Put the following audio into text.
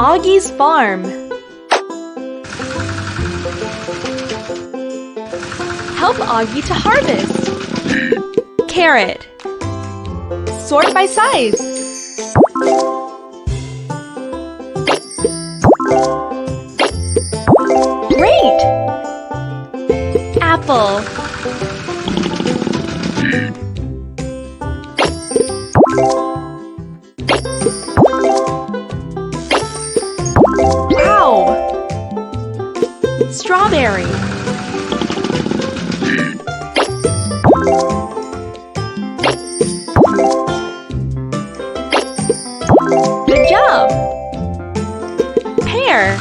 Oggy's farm. Help Oggy to harvest. Carrot. Sort by size. Great! Apple. Wow! Strawberry. Good job! Pear.